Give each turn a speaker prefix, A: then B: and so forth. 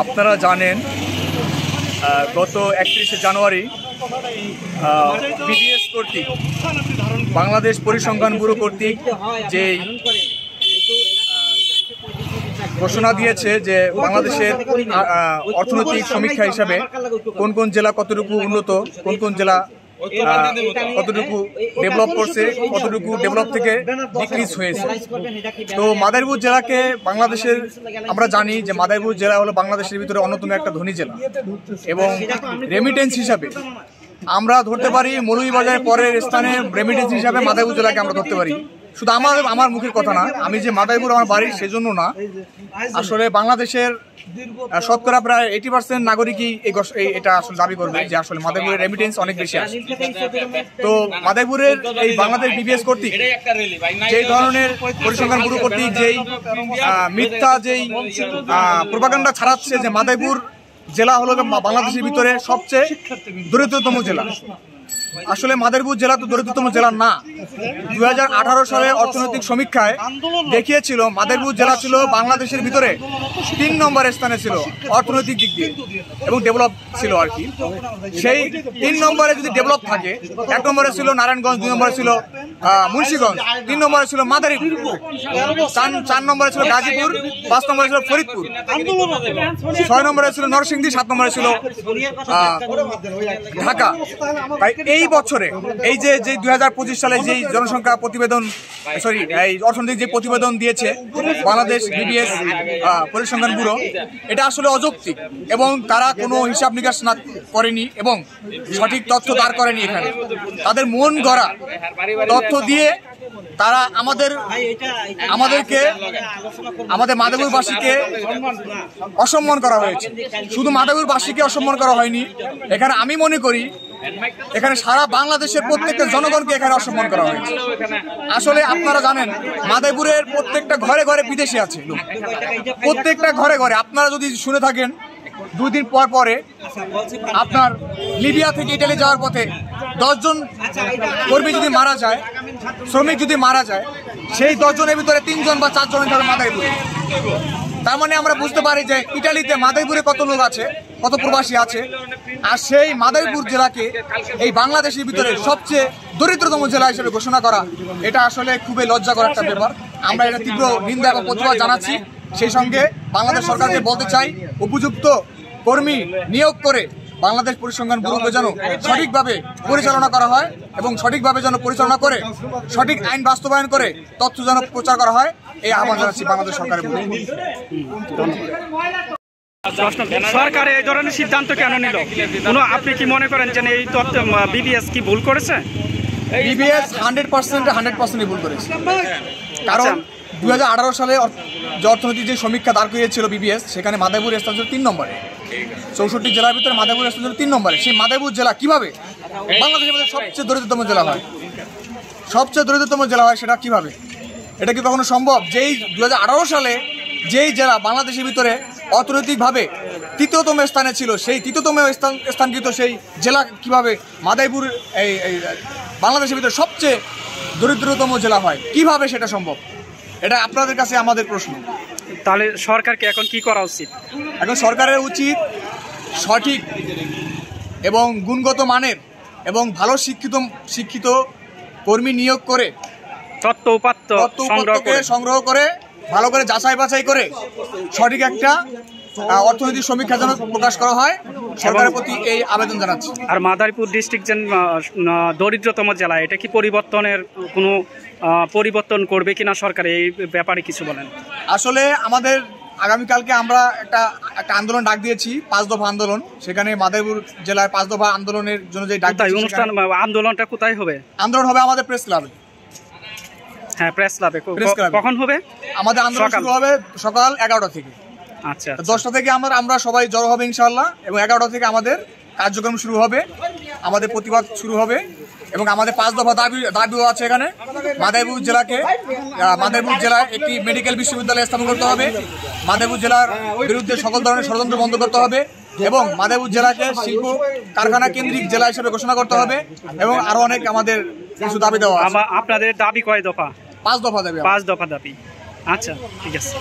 A: আপনারা জানেন গত 31শে জানুয়ারি বিডিএস কর্তৃক বাংলাদেশ পরিসংখ্যান ব্যুরো কর্তৃক যে ঘোষণা দিয়েছে যে বাংলাদেশের অর্থনৈতিক সমীক্ষা হিসাবে কোন কোন জেলা কতটুকু উন্নত, কোন কোন জেলা কতটুকু ডেভেলপ করছে, কতটুকু ডেভেলপ থেকে ডিক্রিজ হয়েছে। তো মাদারীপুর জেলাকে বাংলাদেশের, আমরা জানি যে মাদারীপুর জেলা হলো বাংলাদেশের ভিতরে অন্যতম একটা ধনী জেলা এবং রেমিটেন্স হিসাবে আমরা ধরতে পারি মৌলভীবাজারের পরের স্থানে রেমিটেন্স হিসাবে মাদারীপুর জেলাকে আমরা ধরতে পারি। শুধু আমার মুখের কথা না, আমি যে মাদারীপুর আমার বাড়ি সেজন্য না, আসলে বাংলাদেশের শতকরা প্রায় 80% নাগরিকই এটা আসলে দাবি করবে যে আসলে মাদারীপুরের রেমিটেন্স অনেক বেশি আসে। তো মাদারীপুরের এই বাংলাদেশ বিবিএস কর্তৃক যেই ধরনের পরিসংখ্যান ব্যুরো কর্তৃক যেই মিথ্যা যেই প্রোপাগান্ডা ছড়াচ্ছে যে মাদারীপুর জেলা হলো বাংলাদেশের ভিতরে সবচেয়ে দরিদ্রতম জেলা, আসলে মাদারীপুর জেলা তো দরিদ্রতম জেলা না। 2018 সালে অর্থনৈতিক সমীক্ষায় দেখিয়েছিল মাদারীপুর জেলা ছিল বাংলাদেশের ভিতরে 3 নম্বরের স্থানে ছিল অর্থনৈতিক দিক দিয়ে এবং ডেভেলপ ছিল আর কি। সেই 3 নম্বরে যদি ডেভেলপ থাকে, 1 নম্বরে ছিল নারায়ণগঞ্জ, 2 নম্বরে ছিল মুন্সিগঞ্জ, 3 নম্বরে ছিল মাদারীপুর, 4 নম্বরে ছিল গাজীপুর, 5 নম্বরে ছিল ফরিদপুর, 6 নম্বরে ছিল নরসিংদী, 7 নম্বরে ছিল ঢাকা। তাই এই বছরে এই যে 2025 সালে যেই জনসংখ্যা প্রতিবেদন এই অর্থনৈতিক যে প্রতিবেদন দিয়েছে বাংলাদেশ বিবিএস পরিসংখ্যান ব্যুরো, এটা আসলে অযৌক্তিক এবং তারা কোনো হিসাব নিকাশ না করেনি এবং সঠিক তথ্য দাঁড় করেনি। এখানে তাদের মন গড়া তথ্য দিয়ে তারা আমাদেরকে আমাদের মাদারীপুরবাসীকে অসম্মান করা হয়েছে। শুধু মাদারীপুরবাসীকে অসম্মান করা হয়নি, এখানে আমি মনে করি এখানে সারা বাংলাদেশের প্রত্যেকটা জনগণকে এখানে অসম্মান করা হয়েছে। আসলে আপনারা জানেন মাদারীপুরের প্রত্যেকটা ঘরে ঘরে বিদেশি আছে, প্রত্যেকটা ঘরে ঘরে। আপনারা যদি শুনে থাকেন 2 দিন পরে আপনার লিবিয়া থেকে ইটালি যাওয়ার পথে 10 জন কর্মী যদি মারা যায়, শ্রমিক যদি মারা যায়, সেই 10 জনের ভিতরে 3 জন বা 4 জনের ধরে মাদারীপুরে। তার মানে আমরা বুঝতে পারি যে ইটালিতে মাদারীপুরে কত লোক আছে, কত প্রবাসী আছে। আর সেই মাদারীপুর জেলাকে এই বাংলাদেশের ভিতরে সবচেয়ে দরিদ্রতম জেলা হিসেবে ঘোষণা করা, এটা আসলে খুবই লজ্জাকর একটা ব্যাপার। আমরা এটা তীব্র নিন্দা এবং প্রতিবাদ জানাচ্ছি। সেই সঙ্গে বাংলাদেশ সরকারকে বলতে চাই, উপযুক্ত কর্মী নিয়োগ করে বাংলাদেশ পরিসংখ্যান ব্যুরোকে যেন সঠিকভাবে পরিচালনা করা হয় এবং সঠিকভাবে যেন পরিচালনা করে সঠিক আইন বাস্তবায়ন করে তথ্য যেন প্রচার করা হয়, এই আহ্বান জানাচ্ছি বাংলাদেশ সরকারের প্রতি।
B: সরকার এই ধরনের সিদ্ধান্ত কেন নিল? আপনি কি মনে করেন যে এই তথ্য বিবিএস কি ভুল করেছে?
A: বিবিএস 100% ভুল করেছে। কারণ 2018 সালে যে অর্থনৈতিক যে সমীক্ষা দাঁড় করিয়েছিল বিবিএস, সেখানে মাদারীপুর স্থান ছিল 3 নম্বরে। 64 জেলার ভিতরে মাদারীপুর স্থান ছিল 3 নম্বরে। সেই মাদারীপুর জেলা কিভাবে বাংলাদেশের মধ্যে সবচেয়ে দরিদ্রতম জেলা হয়? সবচেয়ে দরিদ্রতম জেলা হয় সেটা কিভাবে? এটা কি কখনো সম্ভব? যেই 2018 সালে যেই জেলা বাংলাদেশের ভিতরে অর্থনৈতিকভাবে 3য়তম স্থানে ছিল, সেই 3য়তম স্থানকৃত সেই জেলা কিভাবে মাদারীপুর এই বাংলাদেশের ভিতরে সবচেয়ে দরিদ্রতম জেলা হয়? কিভাবে সেটা সম্ভব? এটা আপনাদের কাছে আমাদের প্রশ্ন।
B: তাহলে সরকারকে এখন কি করা উচিত?
A: এখন সরকারের উচিত সঠিক এবং গুণগত মানের এবং ভালো শিক্ষিত কর্মী নিয়োগ করে
B: তথ্য উপাত্তকে
A: সংগ্রহ করে ভালো করে যাচাই বাছাই করে সঠিক একটা অর্থনৈতিক সমীক্ষা যেন প্রকাশ করা হয়, সরকারের প্রতি এই আবেদন জানাচ্ছি।
B: আর মাদারীপুর ডিস্ট্রিক্ট যে দরিদ্রতম জেলা, এটা কি কোনো পরিবর্তন করবে কিনা সরকার? এই ব্যাপারে কিছু বলেন।
A: আসলে আমাদের আগামীকালকে আমরা একটা আন্দোলন ডাক দিয়েছি, 5 দফা আন্দোলন। সেখানে মাদারীপুর জেলায় 5 দফা আন্দোলনের জন্য যে ডাক
B: অনুষ্ঠান, আন্দোলনটা কোথায় হবে?
A: আন্দোলন হবে আমাদের প্রেস ক্লাবে।
B: হ্যাঁ, প্রেস ক্লাবে। কখন হবে?
A: আমাদের আন্দোলন শুরু হবে সকাল 11টা থেকে।
B: আচ্ছা,
A: 10টা থেকে আমরা সবাই জড়ো হবে ইনশাআল্লাহ, এবং 11টা থেকে আমাদের কার্যক্রম শুরু হবে, আমাদের প্রতিবাদ শুরু হবে এবং আমাদের 5 দফা দাবিও আছে। এখানে মাদারীপুর জেলায় একটি মেডিকেল বিশ্ববিদ্যালয় স্থাপন করতে হবে, মাদারীপুর জেলার বিরুদ্ধে সকল ধরনের ষড়যন্ত্র বন্ধ করতে হবে এবং মাদারীপুর জেলাকে শিল্প কারখানা কেন্দ্রিক জেলা হিসেবে ঘোষণা করতে হবে এবং আরো অনেক আমাদের কিছু দাবি দেওয়া আছে।
B: আপনাদের দাবি কয় দফা?
A: 5 দফা দাবি।
B: 5 দফা দাবি। আচ্ছা, ঠিক আছে।